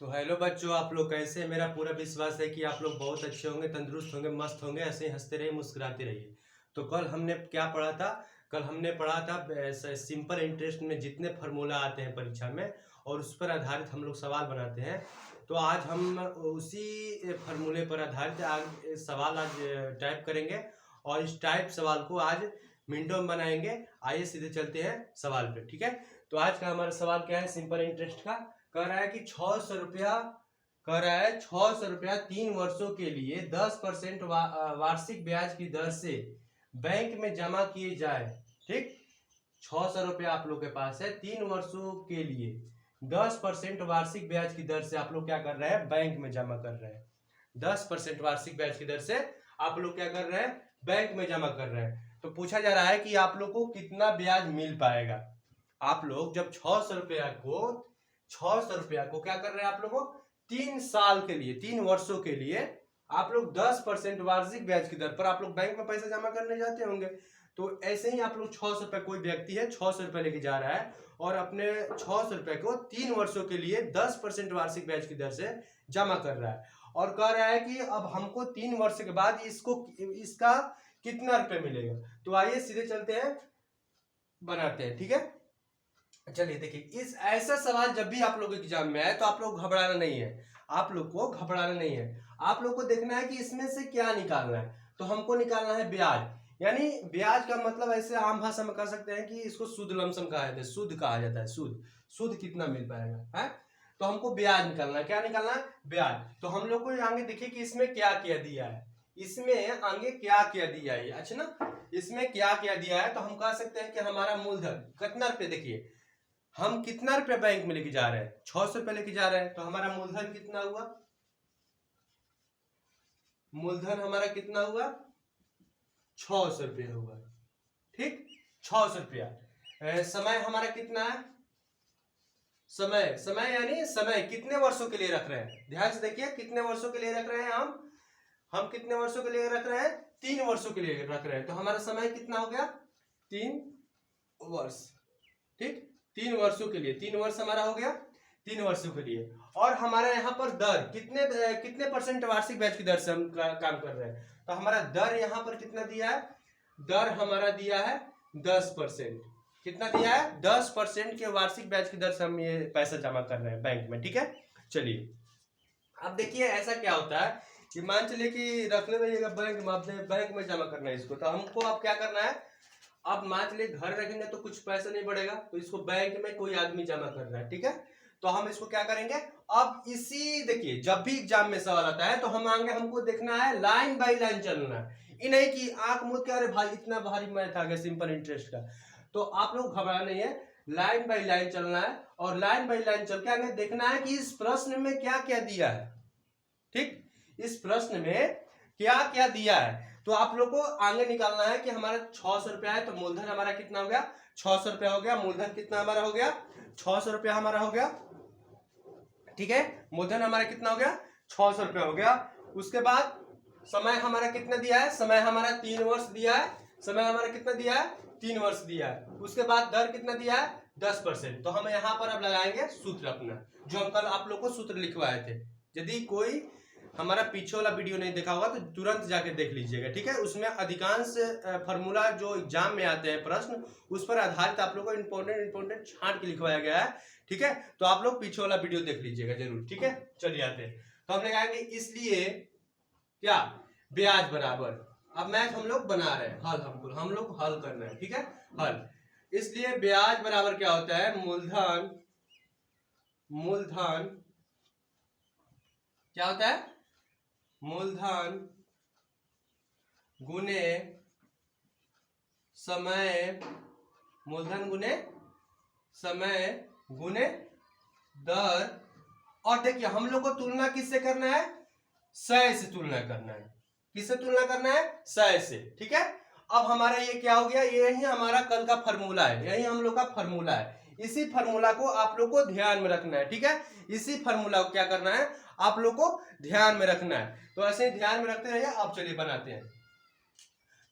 तो हेलो बच्चों, आप लोग कैसे हैं? मेरा पूरा विश्वास है कि आप लोग बहुत अच्छे होंगे, तंदुरुस्त होंगे, मस्त होंगे। ऐसे ही हंसते रहिए, मुस्कुराते रहिए। तो कल हमने क्या पढ़ा था? कल हमने पढ़ा था सिंपल इंटरेस्ट में जितने फार्मूला आते हैं परीक्षा में, और उस पर आधारित हम लोग सवाल बनाते हैं। तो आज हम उसी फार्मूले पर आधारित सवाल आज टाइप करेंगे, और इस टाइप सवाल को आज मिनटों में बनाएंगे। आइए सीधे चलते हैं सवाल पे, ठीक है? तो आज का हमारा सवाल क्या है? सिंपल इंटरेस्ट का कह रहा है कि 600 रुपया, कह रहा है 600 रुपया 3 वर्षों के लिए 10% वार्षिक ब्याज की दर से बैंक में जमा किए जाए। ठीक, 600 रुपया आप लोग के पास है, 3 वर्षों के लिए 10% वार्षिक ब्याज की दर से आप लोग क्या कर रहे हैं? बैंक में जमा कर रहे हैं। 10% वार्षिक ब्याज की दर से आप लोग क्या कर रहे हैं? बैंक में जमा कर रहे हैं। तो पूछा जा रहा है कि आप लोग को कितना ब्याज मिल पाएगा। आप लोग जब 600 रुपया को क्या कर रहे हैं? आप लोगों को 3 साल के लिए, 3 वर्षों के लिए आप लोग 10% वार्षिक ब्याज की दर पर आप लोग बैंक में पैसा जमा करने जाते होंगे। तो ऐसे ही आप लोग 600 रुपये, कोई व्यक्ति है 600 रुपये लेके जा रहा है और अपने 600 रुपये को 3 वर्षों के लिए 10% वार्षिक ब्याज की दर से जमा कर रहा है, और कह रहा है कि अब हमको 3 वर्ष के बाद इसका कितना रुपये मिलेगा। तो आइए सीधे चलते हैं, बनाते हैं, ठीक है? चलिए देखिए, इस ऐसा सवाल जब भी आप लोग एग्जाम में आए तो आप लोग घबराना नहीं है। आप लोग को घबराना नहीं है, आप लोग को देखना है कि इसमें से क्या निकालना है। तो हमको निकालना है ब्याज, यानी ब्याज का मतलब ऐसे आम भाषा में कह सकते हैं कि इसको शुद्ध लमसम कहा जाता है, शुद्ध कहा जाता है। शुद्ध शुद्ध कितना मिल पाएगा है? तो हमको ब्याज निकालना है। क्या निकालना है? ब्याज। तो हम लोग को आगे देखिए कि इसमें क्या क्या दिया है, इसमें आगे क्या क्या दिया है। अच्छा ना, इसमें क्या क्या दिया है तो हम कह सकते हैं कि हमारा मूलधन कितना रुपये, देखिए हम कितना रुपया बैंक में लेके जा रहे हैं? 600 रुपये लेके जा रहे हैं। तो हमारा मूलधन कितना हुआ? मूलधन हमारा कितना हुआ? 600 रुपया हुआ। ठीक, 600 रुपया। समय हमारा कितना है? समय, समय यानी समय कितने वर्षों के लिए रख रहे हैं? ध्यान से देखिए, कितने वर्षों के लिए रख रहे हैं हम कितने वर्षों के लिए रख रहे हैं? 3 वर्षों के लिए रख रहे हैं। तो हमारा समय कितना हो गया? 3 वर्ष। ठीक, 3 वर्षों के लिए, 3 वर्ष हमारा हो गया 3 वर्षों के लिए। और हमारा यहाँ पर दर कितने कितने परसेंट वार्षिक ब्याज की दर से हम काम कर रहे हैं? तो हमारा दर यहाँ पर कितना दिया है? दर हमारा दिया है 10%। कितना दिया है? 10% के वार्षिक ब्याज की दर से हम ये पैसा जमा कर रहे हैं बैंक में। ठीक है, चलिए अब देखिए ऐसा क्या होता है कि मान चलिए कि रखने रहिएगा बैंक में, आपने बैंक में जमा करना है इसको। तो हमको अब क्या करना है? अब मान चलिए घर रखेंगे तो कुछ पैसा नहीं बढ़ेगा, तो इसको बैंक में कोई आदमी जमा कर रहा है। ठीक है, तो हम इसको क्या करेंगे? अब इसी देखिए, जब भी एग्जाम में सवाल आता है तो हम आगे हमको देखना है, लाइन बाय लाइन चलना है। ये नहीं कि आंख मूंद के अरे भाई इतना भारी मैथ आ गया सिंपल इंटरेस्ट का। तो आप लोग घबराना नहीं है, लाइन बाय लाइन चलना है, और लाइन बाय लाइन चल के आगे देखना है कि इस प्रश्न में क्या क्या दिया है। ठीक, इस प्रश्न में क्या क्या दिया है तो आप लोग को आगे निकालना है कि हमारा 600 रुपया है तो मूलधन हमारा कितना हो गया? 600 रुपया हो गया। मूलधन कितना हमारा हो गया? 600 रुपया हमारा हो गया। ठीक है, मूलधन हमारा कितना हो गया? 600 रुपया हो गया। उसके बाद समय हमारा कितना दिया है? समय हमारा 3 वर्ष दिया है। समय हमारा कितना दिया है? 3 वर्ष दिया है। उसके बाद दर कितना दिया है? 10%। तो हम यहाँ पर अब लगाएंगे सूत्र अपना, जो हम कल आप लोग को सूत्र लिखवाए थे। यदि कोई हमारा पीछे वाला वीडियो नहीं देखा होगा तो तुरंत जाके देख लीजिएगा। ठीक है, उसमें अधिकांश फार्मूला जो एग्जाम में आते हैं प्रश्न, उस पर आधारित आप लोग को इंपॉर्टेंट छांट के लिखवाया गया है। ठीक है, तो आप लोग पीछे वाला वीडियो देख लीजिएगा जरूर। ठीक है, चलिए आते हैं। तो हम लगाएंगे इसलिए क्या? ब्याज बराबर, अब मैथ हम लोग बना रहे हैं, हल हम लोग हल करना है। ठीक है, हल। इसलिए ब्याज बराबर क्या होता है? मूलधन क्या होता है? मूलधन गुने समय, मूलधन गुने समय गुने दर। और देखिए हम लोग को तुलना किससे करना है? 100 से तुलना करना है। किससे तुलना करना है? 100 से। ठीक है, अब हमारा ये क्या हो गया? ये ही हमारा कल का फॉर्मूला है, यही हम लोग का फॉर्मूला है। इसी फॉर्मूला को आप लोग को ध्यान में रखना है। ठीक है, इसी फॉर्मूला को क्या करना है? आप लोग को ध्यान में रखना है। तो ऐसे ही ध्यान में रखते रहिए। अब चलिए बनाते हैं।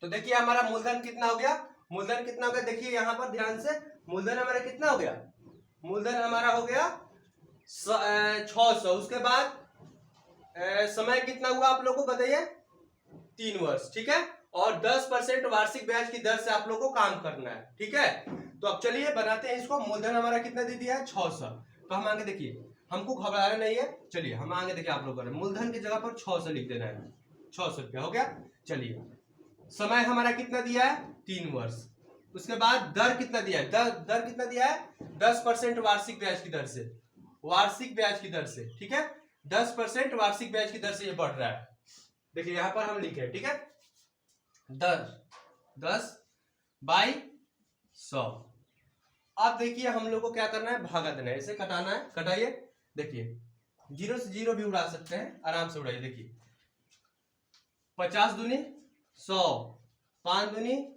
तो देखिए हमारा मूलधन कितना हो गया? मूलधन कितना हो गया? देखिए यहां पर ध्यान से, मूलधन हमारा कितना हो गया? मूलधन हमारा हो गया 600। उसके बाद समय कितना हुआ आप लोगों को बताइए, 3 वर्ष, ठीक है। और 10% वार्षिक ब्याज की दर से आप लोगों को काम करना है, ठीक है। तो अब चलिए बनाते हैं इसको। मूलधन हमारा कितना दे दिया है, 600। तो हम आगे देखिए, हमको घबराना नहीं है। चलिए हम आगे देखिए, आप लोग मूलधन की जगह पर 600 लिख देना है, 600 रुपया हो गया। चलिए समय हमारा कितना दिया है, 3 वर्ष। उसके बाद दर कितना दिया है, दर कितना दिया है, 10% वार्षिक ब्याज की दर से, वार्षिक ब्याज की दर से, ठीक है। 10% वार्षिक ब्याज की दर से ये बढ़ रहा है। देखिए यहां पर हम लिखे, ठीक है, दर 10/100। अब देखिए हम लोग को क्या करना है, भागा देना है, इसे कटाना है। कटाइए, देखिए 0 से 0 भी उड़ा सकते हैं, आराम से उड़ाइए। देखिए 50 दूनी 100, 5 दूनी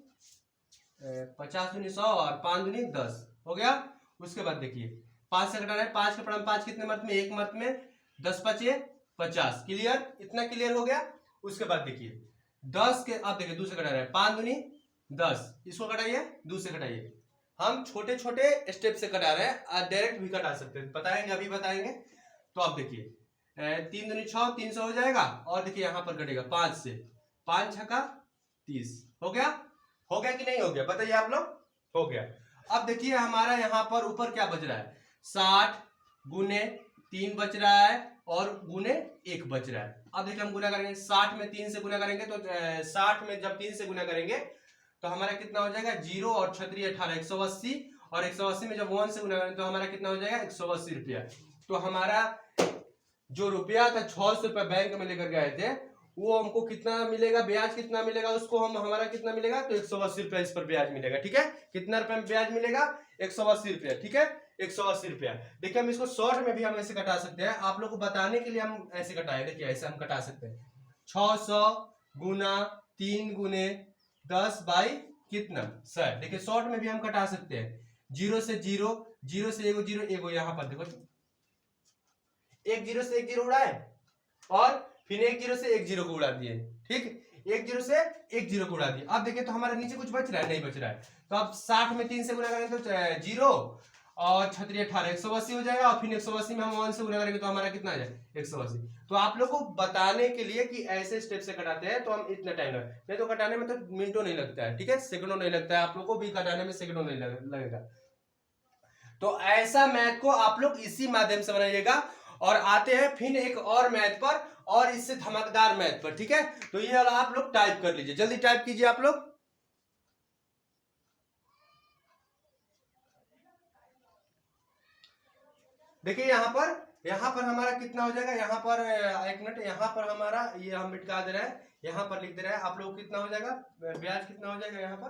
50 दूनी 100 और 5 दूनी 10 हो गया। उसके बाद देखिए 5 से घटाना है, 5 के पड़म 5 कितने मर्त में, एक मर्त में, 10 5 50, क्लियर, इतना क्लियर हो गया। उसके बाद देखिए 10 के, अब देखिए 2 से घटाना है, 5 दूनी 10, इसको घटाइए, 2 से घटाइए। हम छोटे छोटे स्टेप से कटा रहे हैं, डायरेक्ट भी कटा सकते हैं, बताएंगे अभी बताएंगे। तो अब देखिए 3 दूनी 6, 300 हो जाएगा। और देखिए यहाँ पर कटेगा 5 से, 5 छक्का 30 हो गया। हो गया कि नहीं हो गया, बताइए आप लोग, हो गया। अब देखिए हमारा यहाँ पर ऊपर क्या बच रहा है, 60 गुने 3 बच रहा है और गुने 1 बच रहा है। अब देखिए हम गुना करेंगे, 60 में 3 से गुना करेंगे तो 60 में जब 3 से गुना करेंगे तो हमारा कितना हो जाएगा, 0 और 36 18 180, और 180 में जब 1 से गुना करेंगे तो हमारा कितना हो जाएगा, 180 रुपया। तो हमारा जो रुपया था 600 रुपया बैंक में लेकर गए थे, वो हमको कितना मिलेगा, ब्याज कितना मिलेगा उसको, हम हमारा कितना मिलेगा, तो 180 रुपया इस पर ब्याज मिलेगा, ठीक है। कितना रुपया में ब्याज मिलेगा, 180 रुपया, ठीक है, 180 रुपया। देखिए हम इसको शॉर्ट में भी हम ऐसे कटा सकते हैं, आप लोग को बताने के लिए हम ऐसे कटाए। देखिए ऐसे हम कटा सकते हैं, 600 गुना 3 गुने 10 बाई कितना 100। देखिए शॉर्ट में भी हम कटा सकते हैं, 0 से 0, 0 से 1 0 1, यहाँ पर देखो 1 0 से 1 0 उड़ाए और फिर 1 0 से 1 0 को उड़ा दिए, ठीक, 1 0 से 1 0 को उड़ा दिए। अब देखिए तो हमारे नीचे कुछ बच रहा है, नहीं बच रहा है। तो अब 60 में 3 से गुना करेंगे तो 0 और 36 18 180 हो जाएगा, और फिर 180 में हम 1 से गुना करेंगे तो हमारा कितना आ जाएगा, 180। तो आप लोग को बताने के लिए कि ऐसे स्टेप से कटाते हैं तो हम इतना टाइम लगे, नहीं तो कटाने में तो मिनटों नहीं लगता है, ठीक है, सेकंडों नहीं लगता है, आप लोग को भी कटाने में सेकंडों नहीं लगेगा। तो ऐसा मैथ को आप लोग इसी माध्यम से बनाइएगा। और आते हैं फिर एक और मैथ पर, और इससे धमाकेदार मैथ पर, ठीक है। तो ये वाला आप लोग टाइप कर लीजिए, जल्दी टाइप कीजिए आप लोग। देखिए यहाँ पर हमारा कितना हो जाएगा, यहाँ पर एक मिनट, यहाँ पर हमारा ये हम मिटा दे रहे हैं, यहाँ पर लिख दे रहे हैं, आप लोग कितना हो जाएगा, ब्याज कितना हो जाएगा यहाँ पर।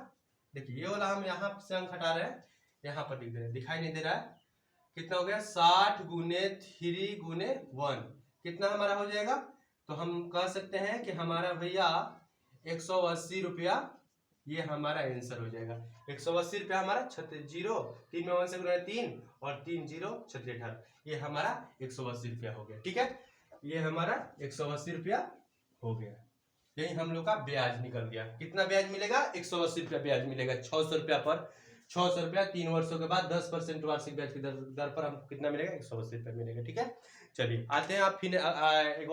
देखिए ये वाला हम यहाँ से अंक हटा रहे हैं, यहाँ पर लिख दे रहे हैं, दिखाई नहीं दे रहा है, कितना हो गया, 60 गुने 3 गुने 1, कितना हमारा हो जाएगा। तो हम कह सकते हैं कि हमारा भैया 180 रुपया, ये हमारा आंसर हो जाएगा। 180 रुपया हमारा 0, 3 में 1 से गुना 3 और 3 0 36 18, ये हमारा 180 रुपया हो गया, ठीक है। ये हमारा 180 रुपया हो गया, यही हम लोग का ब्याज निकल गया। कितना ब्याज मिलेगा, 180 रुपया ब्याज मिलेगा 600 रुपया पर, 600 रुपया 3 वर्षों के बाद 10% वार्षिक ब्याज की दर पर हमको कितना मिलेगा, 180 रुपया मिलेगा, ठीक है। चलिए आते हैं आप फिर एक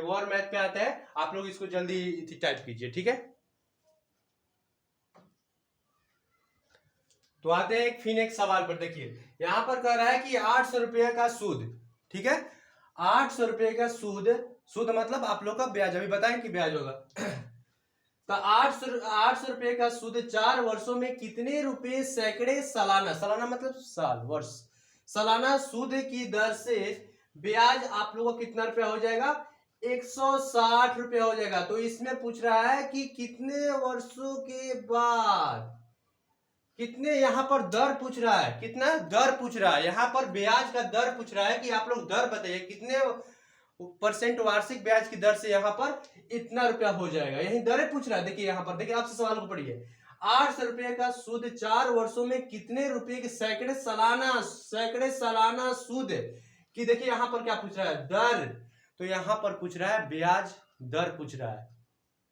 और मैथ पे आते हैं, आप लोग इसको जल्दी टाइप कीजिए, ठीक है। तो आते हैं फिर एक सवाल पर। देखिए यहां पर कह रहा है कि 800 रुपये का सूद, ठीक है, 800 रुपये का सूद, सूद मतलब आप लोग का ब्याज, अभी बताएं कि ब्याज होगा। तो 800 रुपये का सूद 4 वर्षों में कितने रुपए सैकड़े सालाना, सालाना मतलब साल, वर्ष, सालाना सूद की दर से ब्याज आप लोगों को कितना रुपया हो जाएगा, 160 रुपया हो जाएगा। तो इसमें पूछ रहा है कि कितने वर्षों के बाद, कितने, यहाँ पर दर पूछ रहा है, कितना दर पूछ रहा है, यहाँ पर ब्याज का दर पूछ रहा है कि आप लोग दर बताइए कितने % वार्षिक ब्याज की दर से यहाँ पर इतना रुपया हो जाएगा, यही दर पूछ रहा है। देखिए यहाँ पर देखिए, आपसे सवाल को पढ़िए, 800 रुपये का सूद 4 वर्षों में कितने रुपए के सैकड़े सालाना सूद की, देखिए यहाँ पर क्या पूछ रहा है, दर। तो यहाँ पर पूछ रहा है ब्याज दर पूछ रहा है,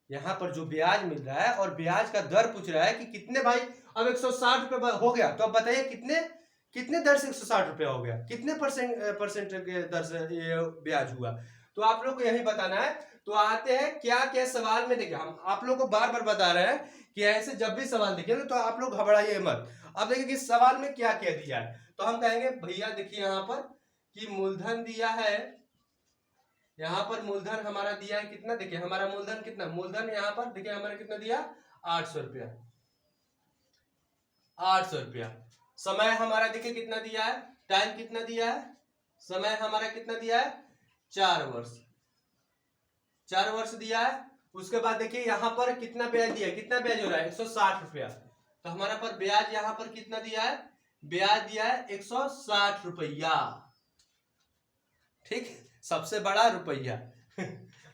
यहाँ पर जो ब्याज मिल रहा है और ब्याज का दर पूछ रहा है कि कितने भाई। अब 160 रुपये हो गया, तो अब बताइए कितने कितने दर से 160 रुपया हो गया, कितने परसेंट के दर से ये ब्याज हुआ, तो आप लोग को यही बताना है। तो आते हैं क्या क्या सवाल में, देखिए हम आप लोग को बार बार बता रहे हैं कि ऐसे जब भी सवाल दिखे तो आप लोग घबराइए मत। अब देखिए कि सवाल में क्या क्या दिया है, तो हम कहेंगे भैया देखिए यहाँ पर कि मूलधन दिया है, यहाँ पर मूलधन हमारा दिया है कितना, देखिए हमारा मूलधन कितना, मूलधन यहाँ पर देखिए हमारा कितना दिया 800 रुपया, 800 रुपया। समय हमारा देखिए कितना दिया है, टाइम कितना दिया है, समय हमारा कितना दिया है 4 वर्ष, 4 वर्ष दिया है। उसके बाद देखिए यहाँ पर कितना ब्याज दिया, कितना ब्याज हो रहा है 160 रुपया, तो हमारा पर ब्याज यहाँ पर कितना दिया है, ब्याज दिया है 160 रुपया, ठीक, सबसे बड़ा रुपया।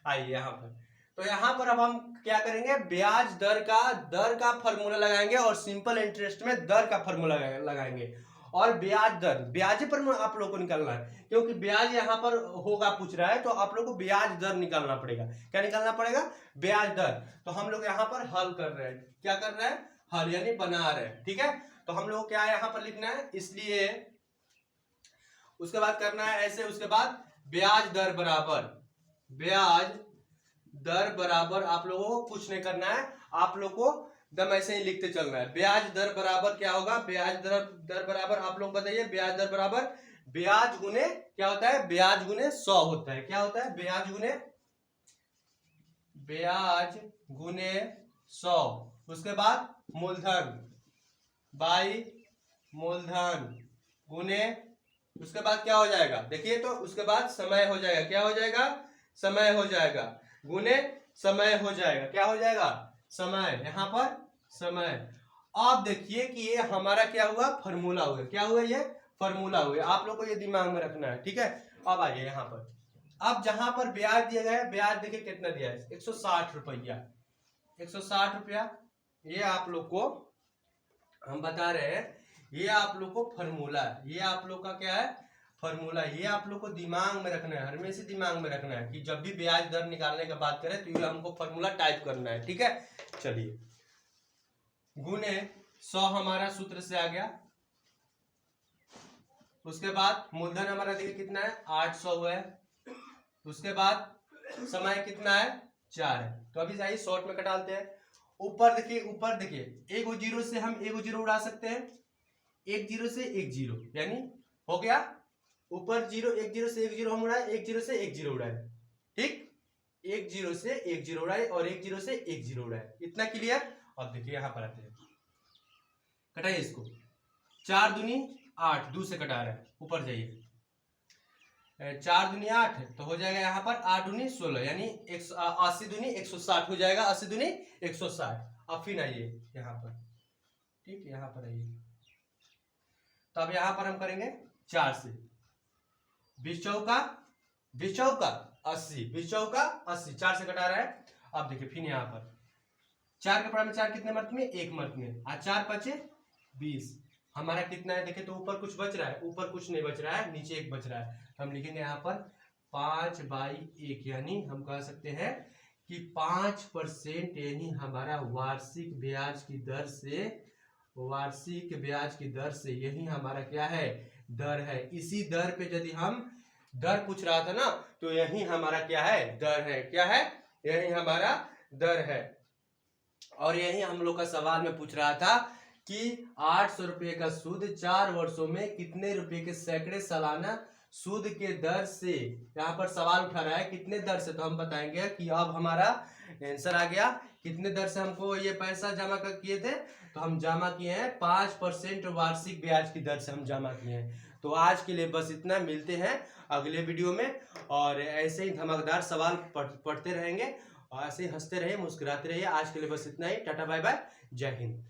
आइए यहाँ पर, तो यहाँ पर अब हम क्या करेंगे, ब्याज दर का फॉर्मूला लगाएंगे और सिंपल इंटरेस्ट में दर का फॉर्मूला लगाएंगे। और ब्याज दर, ब्याज पर आप लोग को निकालना है, क्योंकि ब्याज यहाँ पर होगा पूछ रहा है, तो आप लोग को ब्याज दर निकालना पड़ेगा। क्या निकालना पड़ेगा, ब्याज दर। तो हम लोग यहाँ पर हल कर रहे हैं, क्या कर रहे हैं, हल यानी बना रहे हैं, ठीक है। तो हम लोग क्या यहाँ पर लिखना है, इसलिए उसके बाद करना है ऐसे, उसके बाद ब्याज दर बराबर आप लोगों को कुछ नहीं करना है, आप लोग को दम ऐसे ही लिखते चलना है। ब्याज दर बराबर क्या होगा, ब्याज दर बराबर आप लोग बताइए, ब्याज दर बराबर ब्याज गुने क्या होता है, ब्याज गुने 100 होता है। क्या होता है, ब्याज गुने 100। उसके बाद मूलधन बाई मूलधन गुने, उसके बाद क्या हो जाएगा देखिए, तो उसके बाद समय हो जाएगा, क्या हो जाएगा, समय हो जाएगा, गुने समय हो जाएगा, क्या हो जाएगा, समय, यहाँ पर समय। आप देखिए कि ये हमारा क्या हुआ, फॉर्मूला हुआ, क्या हुआ, ये फॉर्मूला हुआ, आप लोग को ये दिमाग में रखना है, ठीक है। अब आइए यहाँ पर, अब जहां पर ब्याज दिया गया है, ब्याज देखिए कितना दिया है 160 रुपया, 160 रुपया। ये आप लोग को हम बता रहे हैं, ये आप लोग को फॉर्मूला है, ये आप लोग का क्या है, फॉर्मूला। ये आप लोग को दिमाग में रखना है, हमेशा दिमाग में रखना है कि जब भी ब्याज दर निकालने की बात करें तो ये हमको फॉर्मूला टाइप करना है, ठीक है। चलिए, गुने 100 हमारा सूत्र से आ गया। उसके बाद मूलधन हमारा देखिए कितना है 800 हुआ है। उसके बाद समय कितना है 4 है। तो अभी जाइए शॉर्ट में कटा लेते हैं। ऊपर देखिए एक जीरो से हम एक जीरो उड़ा सकते हैं, एक जीरो से एक जीरो, यानी हो गया ऊपर जीरो, एक जीरो से एक जीरो हम उड़ाए, एक जीरो से एक जीरो उड़ाए, ठीक, एक जीरो से एक जीरो उड़ाए और एक जीरो से एक जीरो उड़ाए, इतना क्लियर। अब देखिए यहां पर आते हैं, कटाइए इसको, 4 दूनी 8, 2 से कटा रहे हैं, ऊपर जाइए, 4 दूनी 8 तो हो जाएगा यहाँ पर 8 दूनी 16, यानी 80 दूनी 160 हो जाएगा, 80 दूनी 160। अब फिर आइए यहाँ पर, ठीक, यहाँ पर आइए, तो अब यहाँ पर हम करेंगे 4 से, 20 चौका 80, 20 चौका 80, 4 से कटा रहा है। अब देखिए फिर यहाँ पर 4 के पड़ा में 4 कितने मर्त में, एक मर्त में, आज 4 5 20, हमारा कितना है देखिए, तो ऊपर कुछ बच रहा है, ऊपर कुछ नहीं बच रहा है, नीचे एक बच रहा है, तो हम लिखेंगे यहाँ पर 5/1, यानी हम कह सकते हैं कि 5% यानी हमारा वार्षिक ब्याज की दर से यही हमारा क्या है, दर है। इसी दर पे यदि हम दर पूछ रहा था ना, तो यही हमारा क्या है, दर है, क्या है, यही हमारा दर है। और यही हम लोग का सवाल में पूछ रहा था कि 800 रुपये का सूद 4 वर्षों में कितने रुपए के सैकड़े सालाना सूद के दर से, यहाँ पर सवाल उठा रहा है कितने दर से, तो हम बताएंगे कि अब हमारा आंसर आ गया, कितने दर से हमको ये पैसा जमा कर किए थे, तो हम जमा किए हैं 5% वार्षिक ब्याज की दर से हम जमा किए हैं। तो आज के लिए बस इतना, मिलते हैं अगले वीडियो में, और ऐसे ही धमाकेदार सवाल पढ़ते रहेंगे और ऐसे ही हंसते रहिए, मुस्कुराते रहिए। आज के लिए बस इतना ही, टाटा बाय बाय, जय हिंद।